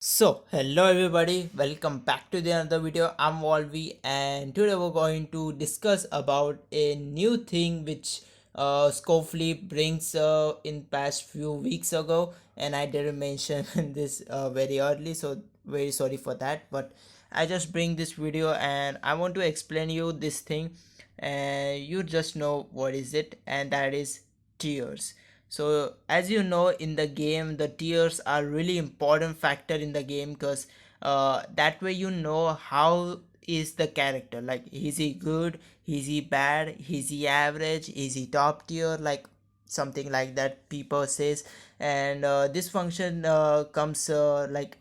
Hello everybody, welcome back to the another video. I'm Volvi and today we're going to discuss about a new thing which Scofley brings in past few weeks ago, and I didn't mention this very early, so very sorry for that. But I just bring this video and I want to explain you this thing, and you just know what is it, and that is tears. So as you know, in the game the tiers are really important factor in the game, because that way you know how is the character, like is he good, is he bad, is he average, is he top tier, like something like that people says. And this function comes like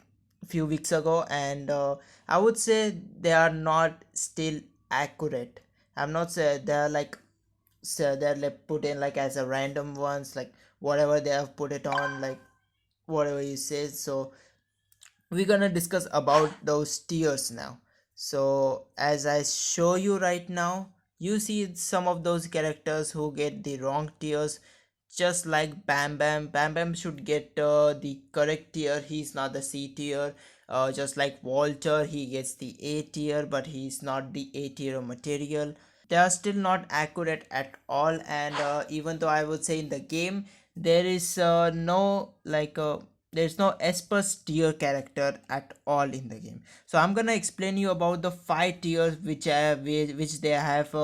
few weeks ago, and I would say they are not still accurate. I'm not saying they're like, so they're like put in like as a random ones, like whatever they have put it on, like whatever you say. So we're gonna discuss about those tiers now. So as I show you right now, you see some of those characters who get the wrong tiers, just like Bam Bam should get the correct tier, he's not the C tier. Just like Walter, he gets the A tier, but he's not the A tier material. They are still not accurate at all, and even though I would say in the game there is no like there's no Esper's tier character at all in the game. So I'm gonna explain you about the 5 tiers which they have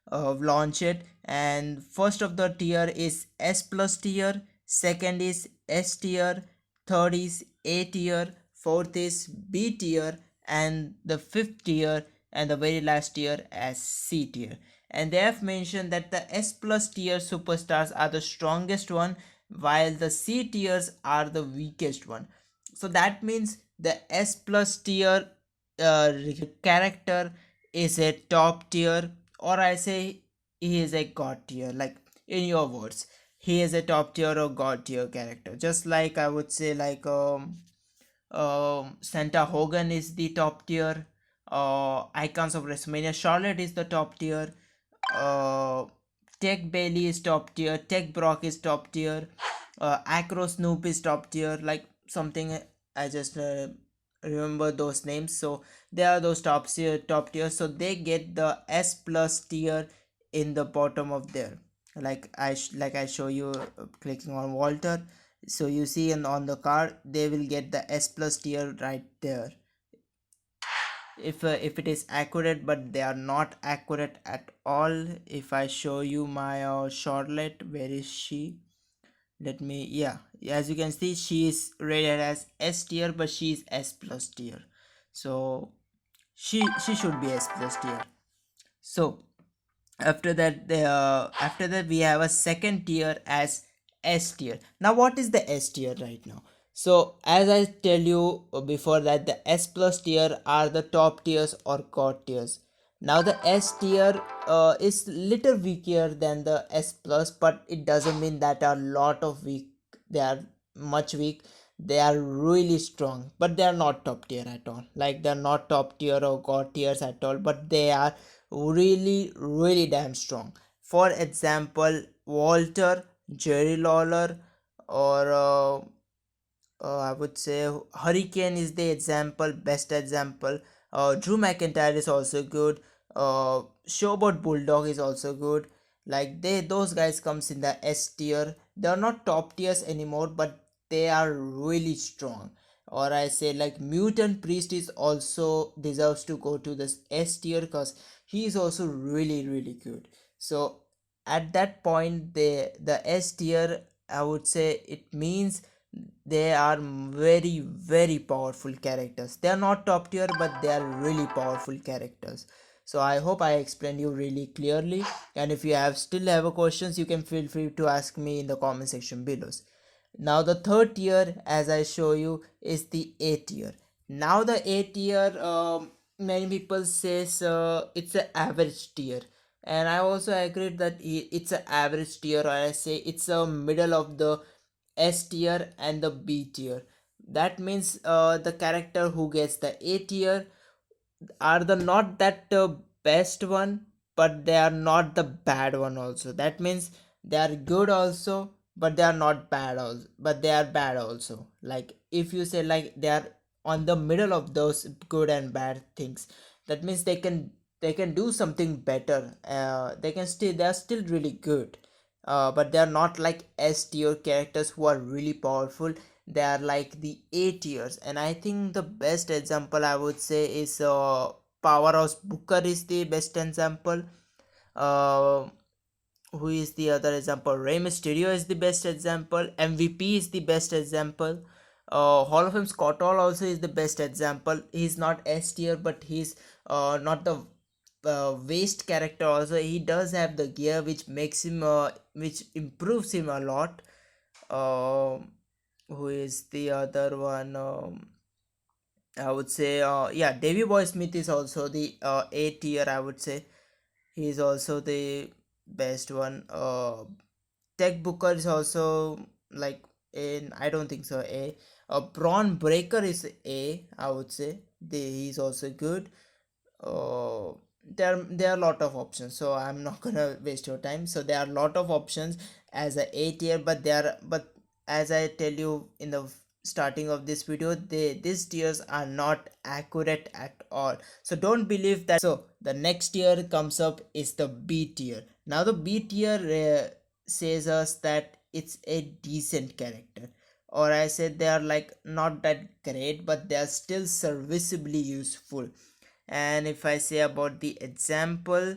launched. And first of the tier is S plus tier, second is S tier, third is A tier, fourth is B tier, and the fifth tier and the very last tier as C tier. And they have mentioned that the S plus tier superstars are the strongest one, while the C tiers are the weakest one. So that means the S plus tier uh, character is a top tier, or I say he is a god tier, like in your words, he is a top tier or god tier character. Just like I would say, like Santa Hogan is the top tier. Icons of WrestleMania Charlotte is the top tier. uh Tech Bailey is top tier, Tech Brock is top tier, Acro Snoop is top tier, like something. I just remember those names. So they are those top tier, so they get the S plus tier in the bottom of there. Like I show you, clicking on Walter, so you see on the card they will get the S plus tier right there, if it is accurate, but they are not accurate at all. If I show you my Charlotte, where is she? Let me, yeah, as you can see, she is rated as S tier, but she is S plus tier. So she should be S plus tier. So after that we have a second tier as S tier. Now what is the S tier right now? So as I tell you before, that the S plus tier are the top tiers or god tiers. Now the S tier is little weaker than the S plus, but it doesn't mean that a lot of weak. They are much weak. They are really strong, but they are not top tier at all. Like they're not top tier or god tiers at all, but they are really damn strong. For example, Walter, Jerry Lawler, or I would say Hurricane is the example, best example. Drew McIntyre is also good. Showboat Bulldog is also good. Like those guys comes in the S tier. They are not top tiers anymore, but they are really strong. Or I say like Mutant Priest is also deserves to go to this S tier, because he is also really good. So at that point, the S tier, I would say it means they are very powerful characters. They are not top tier, but they are really powerful characters. So I hope I explained you really clearly, and if you still have a questions, you can feel free to ask me in the comment section below. Now the third tier, as I show you, is the A tier. Now the A tier, many people says it's an average tier, and I also agree that it's an average tier, or I say it's a middle of the S tier and the B tier. That means the character who gets the A tier are the not that best one, but they are not the bad one also. That means they are good also, but they are not bad also, but they are bad also. Like if you say like they are on the middle of those good and bad things, that means they can do something better. They can still, they are still really good, but they are not like S tier characters who are really powerful. They are like the A tiers. And I think the best example I would say is Powerhouse Booker is the best example. uh, who is the other example? Rey Mysterio is the best example. MVP is the best example. Hall of Fame Scott Hall also is the best example. He's not S tier, but he's not the waste character. Also, he does have the gear which makes him, which improves him a lot. Who is the other one? I would say, yeah, Davy Boy Smith is also the A tier. I would say he is also the best one. Tech Booker is also like in, I don't think so, A. Braun Breaker is A, I would say. He's also good. uh, there are a lot of options, so I'm not gonna waste your time. So there are a lot of options as a tier, but as I tell you in the starting of this video, these tiers are not accurate at all, so don't believe that. So the next tier comes up is the B tier. Now the B tier says us that it's a decent character, or I said they are like not that great, but they are still serviceably useful. And if I say about the example,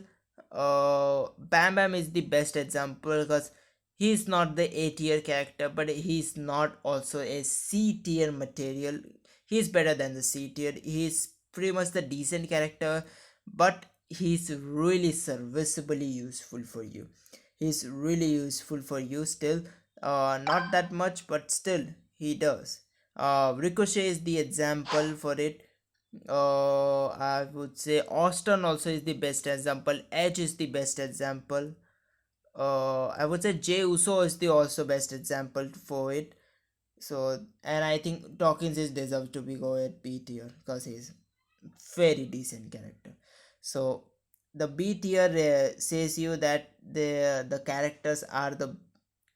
Bam Bam is the best example, because he's not the A tier character, but he's not also a C tier material. He's better than the C tier. He's pretty much the decent character, but he's really serviceably useful for you. He's really useful for you still. Not that much, but still he does. Ricochet is the example for it. I would say Austin also is the best example. Edge is the best example. I would say Jay Uso is the also best example for it. So, and I think Dawkins is deserved to be go at B tier because he's very decent character. So the B tier says you that the characters are the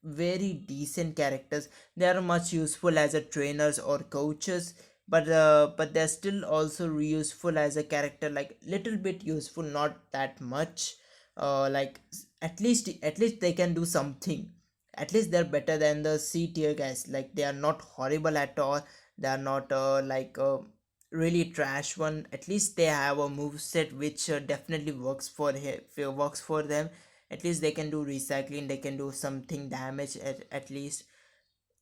very decent characters. They are much useful as a trainers or coaches, but they're still also useful as a character, like little bit useful, not that much. Like at least they can do something. At least they're better than the C tier guys. Like they are not horrible at all. They are not like really trash one. At least they have a move set which definitely works for them. At least they can do recycling, they can do something damage. At least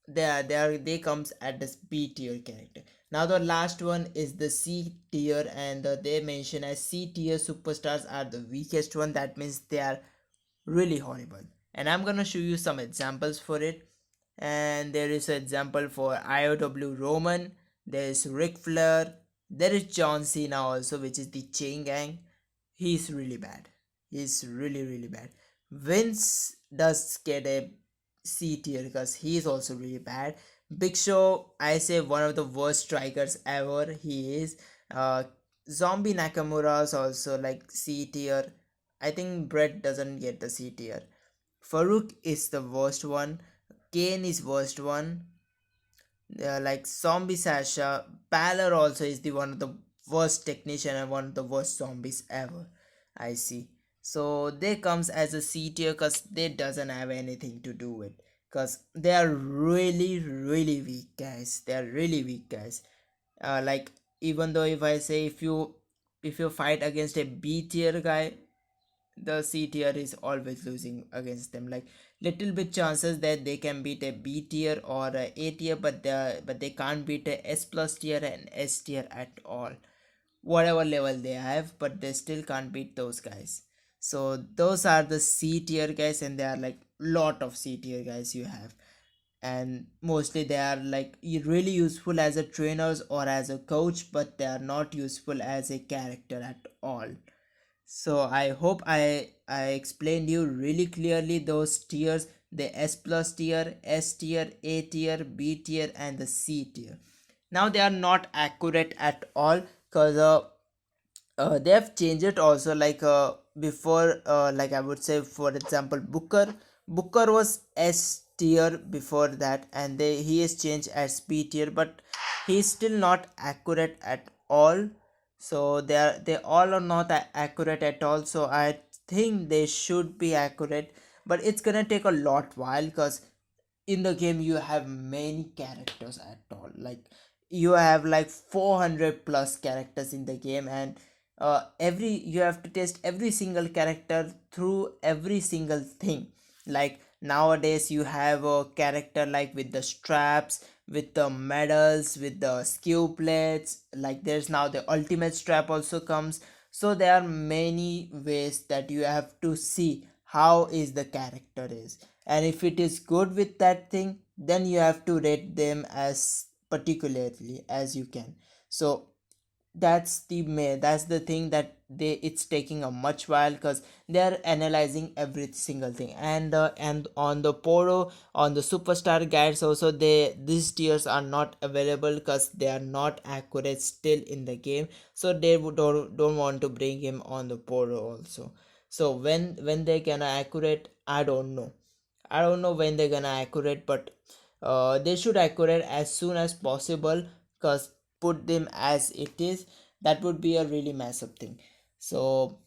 they comes at this B tier character. Now the last one is the C tier, and they mention as C tier superstars are the weakest one. That means they are really horrible, and I'm gonna show you some examples for it. And there is an example for IOW Roman, there is Ric Flair, there is John Cena also, which is the Chain Gang. He's really bad. He's really bad. Vince does get a C tier because he is also really bad. Big Show, I say one of the worst strikers ever. He is. Zombie Nakamura is also like C tier. I think Brett doesn't get the C tier. Farouk is the worst one. Kane is worst one. Like Zombie Sasha, Balor also is the one of the worst technician and one of the worst zombies ever. I see. So they comes as a C tier because they doesn't have anything to do with. Because they are really weak guys. They are really weak guys. Like even though if I say if you fight against a B tier guy, the C tier is always losing against them. Like little bit chances that they can beat a B tier or a tier, but they can't beat a S plus tier and S tier at all. Whatever level they have, but they still can't beat those guys. So those are the C tier guys, and there are like lot of C tier guys you have, and mostly they are like really useful as a trainers or as a coach, but they are not useful as a character at all. So I hope I explained you really clearly those tiers: the S plus tier, S tier, A tier, B tier, and the C tier. Now they are not accurate at all because they have changed it also. Like before, like I would say, for example, Booker was S tier before that, and he is changed as B tier, but he's still not accurate at all. So they all are not accurate at all, so I think they should be accurate, but it's gonna take a lot while because in the game you have many characters at all. Like you have like 400 plus characters in the game, and every you have to test every single character through every single thing. Like nowadays you have a character like with the straps, with the medals, with the skill plates. Like there's now the ultimate strap also comes. So there are many ways that you have to see how is the character is, and if it is good with that thing, then you have to rate them as particularly as you can. So that's the thing that it's taking a much while because they are analyzing every single thing. And on the poro, on the superstar guides also, these tiers are not available because they are not accurate still in the game, so they don't want to bring him on the poro also. So when they gonna accurate, I don't know when they're gonna accurate, but they should accurate as soon as possible, because put them as it is, that would be a really massive thing. So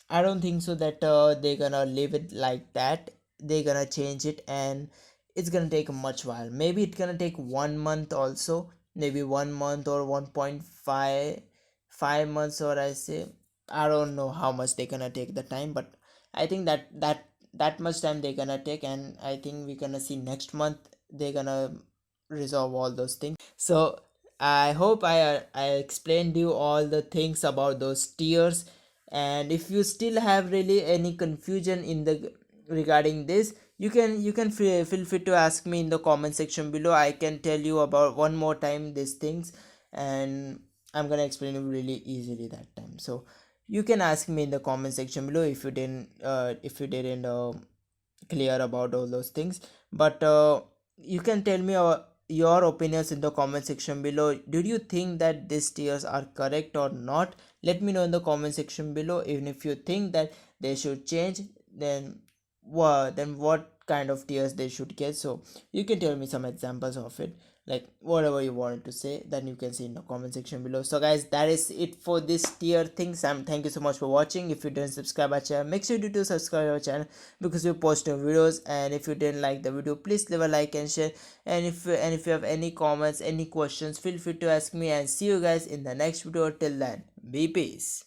I don't think so that they're gonna leave it like that. They're gonna change it, and it's gonna take a much while. Maybe it's gonna take 1 month also, maybe 1 month or 1.5 months, or I say I don't know how much they're gonna take the time, but I think that much time they're gonna take, and I think we're gonna see next month they're gonna resolve all those things. So I hope I explained you all the things about those tiers, and if you still have really any confusion in the regarding this, you can feel free to ask me in the comment section below. I can tell you about one more time these things, and I'm gonna explain it really easily that time. So you can ask me in the comment section below if you didn't clear about all those things. But you can tell me your opinions in the comment section below. Did you think that these tiers are correct or not? Let me know in the comment section below. Even if you think that they should change, then what kind of tiers they should get. So you can tell me some examples of it, like whatever you wanted to say, then you can see in the comment section below. So guys, that is it for this tier thing. Sam, thank you so much for watching. If you didn't subscribe our channel, make sure you do subscribe our channel, because we post new videos. And if you didn't like the video, please leave a like and share. And if you have any comments, any questions, feel free to ask me. And see you guys in the next video. Till then, be peace.